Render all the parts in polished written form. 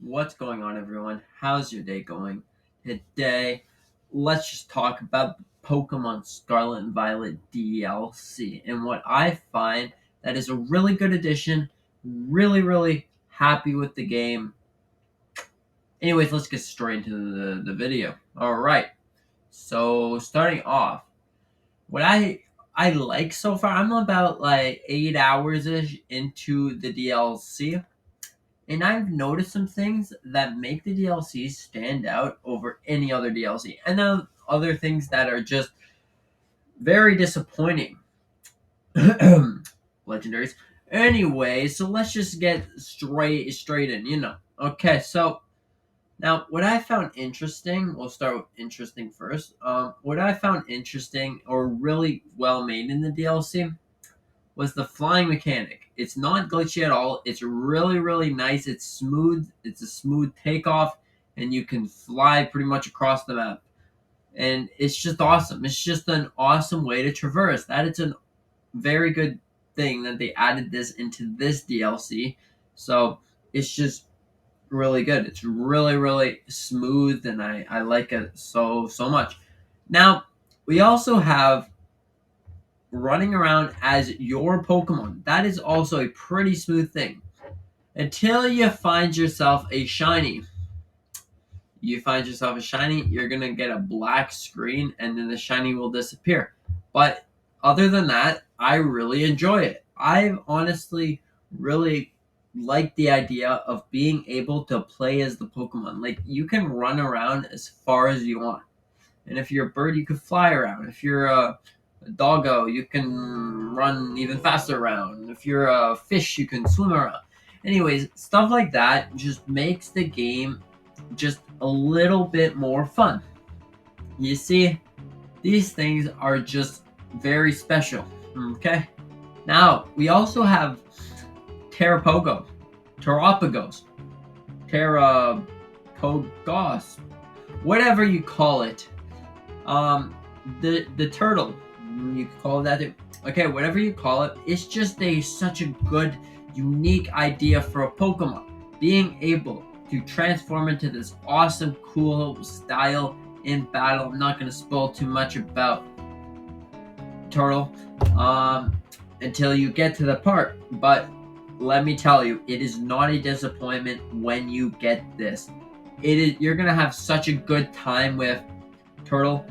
What's going on, everyone? How's your day going? Today, let's just talk about Pokemon Scarlet and Violet DLC and what I find that is a really good addition. Really happy with the game. Anyways, let's get straight into the video. All right. So, starting off, what I like so far, I'm about like 8 hours ish into the DLC. And I've noticed some things that make the DLC stand out over any other DLC. And then other things that are just very disappointing. Legendaries. Anyway, so let's just get straight in. Okay, so now what I found interesting, we'll start with interesting first. What I found interesting or really well made in the DLC was the flying mechanic. It's not glitchy at all. It's really nice. It's smooth. It's a smooth takeoff, and you can fly pretty much across the map. And it's just awesome. It's just an awesome way to traverse. That it's a very good thing that they added this into this DLC. So it's just really good. It's really smooth, and I like it so much. Now we also have running around as your Pokemon. That is also a pretty smooth thing. Until you find yourself a shiny. You find yourself a shiny, you're going to get a black screen and then the shiny will disappear. But other than that, I really enjoy it. I've honestly really like the idea of being able to play as the Pokemon. Like, you can run around as far as you want. And if you're a bird, you can fly around. If you're a doggo, you can run even faster around. If you're a fish, you can swim around. Anyways, stuff like that just makes the game just a little bit more fun. You see, these things are just very special. Okay? Now, we also have Terrapogo, Terrapagos, Terrapogos, whatever you call it. The turtle, you could call it that too. Okay, whatever you call it, it's just such a good, unique idea for a Pokemon. Being able to transform into this awesome, cool style in battle. I'm not gonna spoil too much about Turtle, until you get to the part. But let me tell you, it is not a disappointment when you get this. You're gonna have such a good time with Turtle,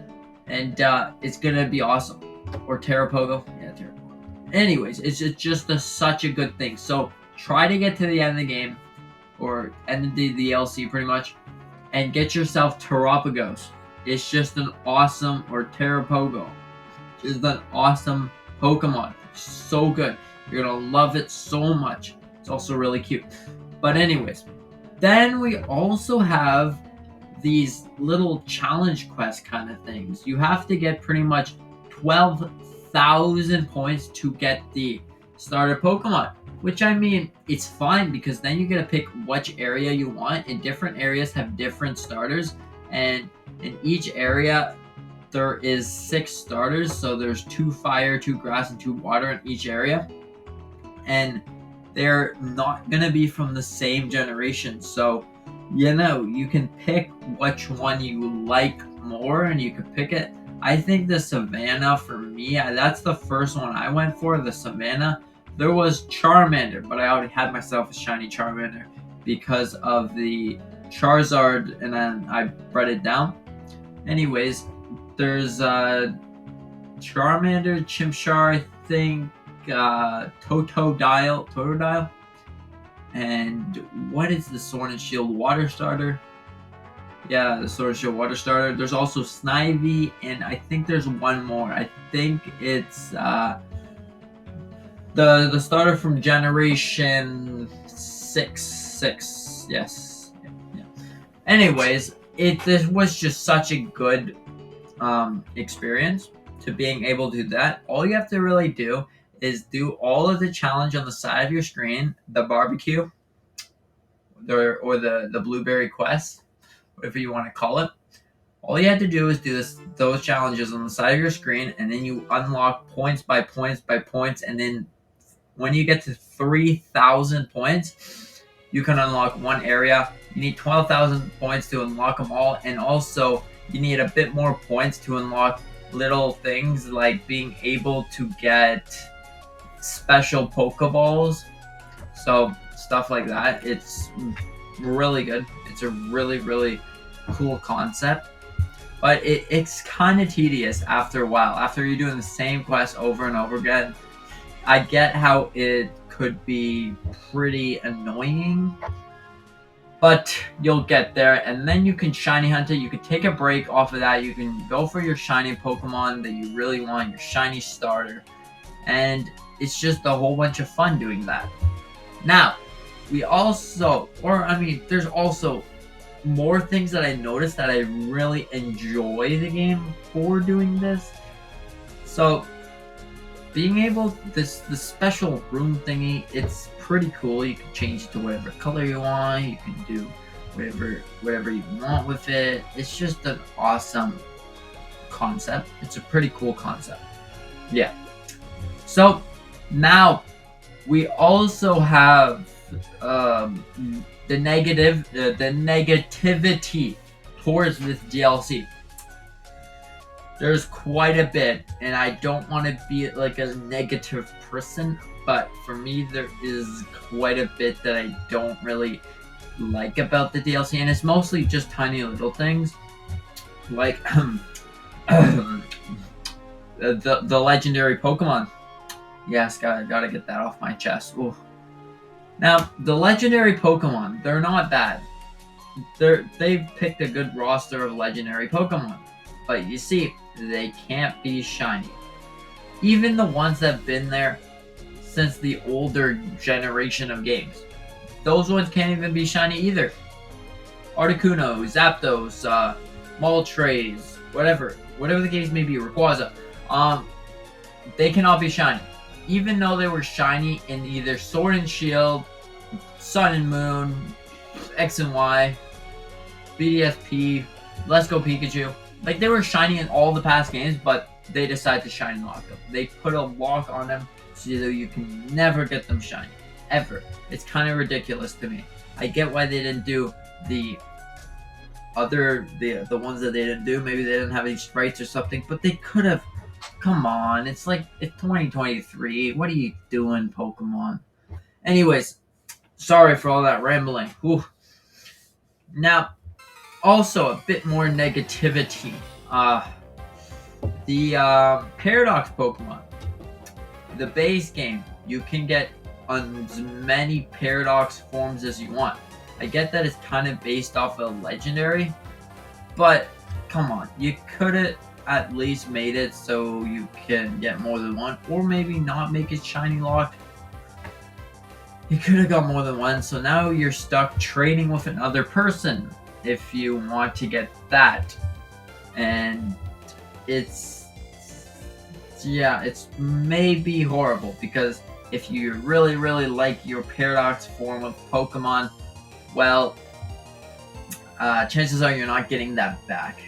and it's gonna be awesome. Or Terrapogo, yeah, Terrapogo. Anyways, it's just such a good thing. So try to get to the end of the game, or end of the DLC pretty much, and get yourself Terrapagos. It's just an awesome, or Terrapogo. Just an awesome Pokemon. So good. You're gonna love it so much. It's also really cute. But anyways, then we also have these little challenge quest kind of things. You have to get pretty much 12,000 points to get the starter Pokemon. Which, I mean, it's fine because then you get to pick which area you want, and different areas have different starters. And in each area, there is 6 starters, so there's 2 fire, 2 grass, and 2 water in each area. And they're not gonna be from the same generation, so you can pick which one you like more, and you can pick it. I think the Savannah, for me, that's the first one I went for, the Savannah. There was Charmander, but I already had myself a shiny Charmander because of the Charizard, and then I bred it down. Anyways, there's Charmander, Chimchar, I think, Totodile, and what is the Sword and Shield water starter? Yeah, the Sword and Shield water starter. There's also Snivy, and I think there's one more. I think it's the starter from Generation 6. Yes. Yeah. Anyways, this was just such a good experience to being able to do that. All you have to really do is do all of the challenge on the side of your screen, the barbecue, or the blueberry quest, whatever you want to call it. All you have to do is do those challenges on the side of your screen, and then you unlock points by points, and then when you get to 3,000 points, you can unlock one area, You need 12,000 points to unlock them all, and also you need a bit more points to unlock little things like being able to get special Pokeballs. So stuff like that. It's really good. It's a really, really cool concept. But it's kind of tedious after a while. After you're doing the same quest over and over again, I get how it could be pretty annoying, but you'll get there, and then you can shiny hunt it. You can take a break off of that. You can go for your shiny Pokemon that you really want, your shiny starter, and it's just a whole bunch of fun doing that. Now, there's also more things that I noticed that I really enjoy the game for doing this. So being able the special room thingy, it's pretty cool. You can change it to whatever color you want. You can do whatever you want with it. It's just an awesome concept. It's a pretty cool concept. Yeah. So now we also have the negativity towards this DLC. There's quite a bit, and I don't want to be like a negative person, but for me there is quite a bit that I don't really like about the DLC, and it's mostly just tiny little things like the legendary Pokemon. Yes, gotta get that off my chest. Ooh. Now, the legendary Pokemon, they're not bad. They've picked a good roster of legendary Pokemon. But you see, they can't be shiny. Even the ones that have been there since the older generation of games. Those ones can't even be shiny either. Articuno, Zapdos, Moltres, whatever the case may be, Rayquaza, they cannot be shiny. Even though they were shiny in either Sword and Shield, Sun and Moon, X and Y, BDSP, Let's Go Pikachu. Like, they were shiny in all the past games, but they decided to shiny lock them. They put a lock on them so that you can never get them shiny. Ever. It's kind of ridiculous to me. I get why they didn't do the ones that they didn't do. Maybe they didn't have any sprites or something, but they could have. Come on, it's 2023. What are you doing, Pokemon? Anyways, sorry for all that rambling. Whew. Now, also a bit more negativity. The Paradox Pokemon. The base game, you can get on as many Paradox forms as you want. I get that it's kind of based off of Legendary, but come on, you could have at least made it so you can get more than one, or maybe not make it shiny locked. You could have got more than one, so now you're stuck trading with another person if you want to get that. And it's maybe horrible, because if you really, really like your Paradox form of Pokemon, well, chances are you're not getting that back.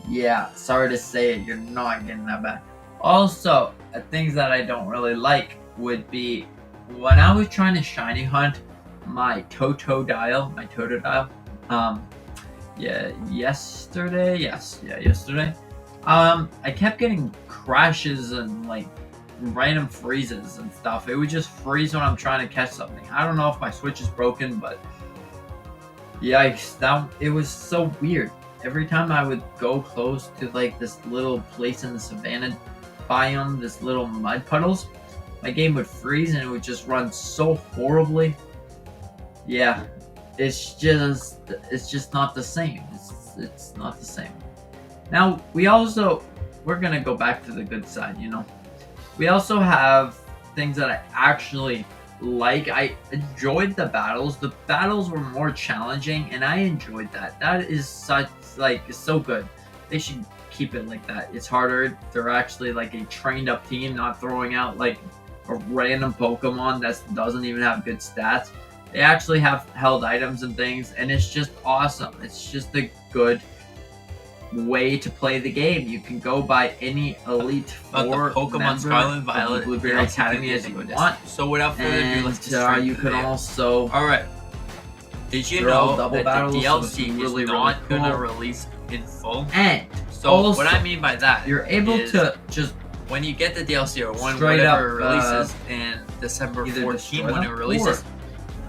Yeah, sorry to say it, you're not getting that back. Also, things that I don't really like would be when I was trying to shiny hunt my Totodile, yesterday. I kept getting crashes and like random freezes and stuff. It would just freeze when I'm trying to catch something. I don't know if my Switch is broken, but yikes, it was so weird. Every time I would go close to like this little place in the savannah biome, this little mud puddles, my game would freeze and it would just run so horribly. Yeah, it's just not the same. It's not the same. Now we're gonna go back to the good side, you know. We also have things that I actually like. I enjoyed the battles. The battles were more challenging, and I enjoyed that. That is it's so good. They should keep it like that. It's harder. They're actually like a trained up team, not throwing out like a random Pokemon that doesn't even have good stats. They actually have held items and things, and it's just awesome. It's just a good way to play the game. You can go by any Elite Four Pokemon Scarlet and Violet Blueberry Academy as you want. So without further ado, let's get straight you to can the video. also All right. Did you They're all know double that battles, the so it's DLC really, is really not gonna cool. release in full? And So also, what I mean by that, you're able is to just when you get the DLC or when straight whatever up, releases in December either 14 destroy when it them, releases, or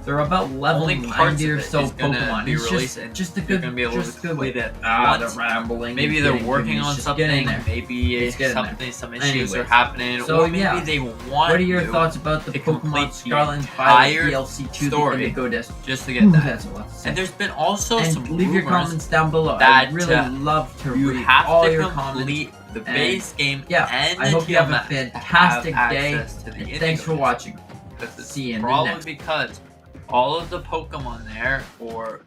they're about level only 90 parts of or it so is gonna Pokemon. be It's released, and just a you're good, gonna be able just to good way. complete it They're once. rambling. Maybe and they're getting working to me. on Just get in something. there. Maybe It's getting something, some issues Anyways, are happening, so or maybe yeah. they want What are your you thoughts about the to Pokemon complete the Scarlet and Violet entire DLC to the story Indigo Disc? just to get that. That's a lot to say. And there's been also And some leave your rumors comments down below. that, I'd really love to you read have all to your complete comments. the base game Yeah, and the I hope you have a TMS fantastic to have day. access to the And Indigo thanks for Disc. watching. Because it's See you in the probably next. because all of the Pokemon there, or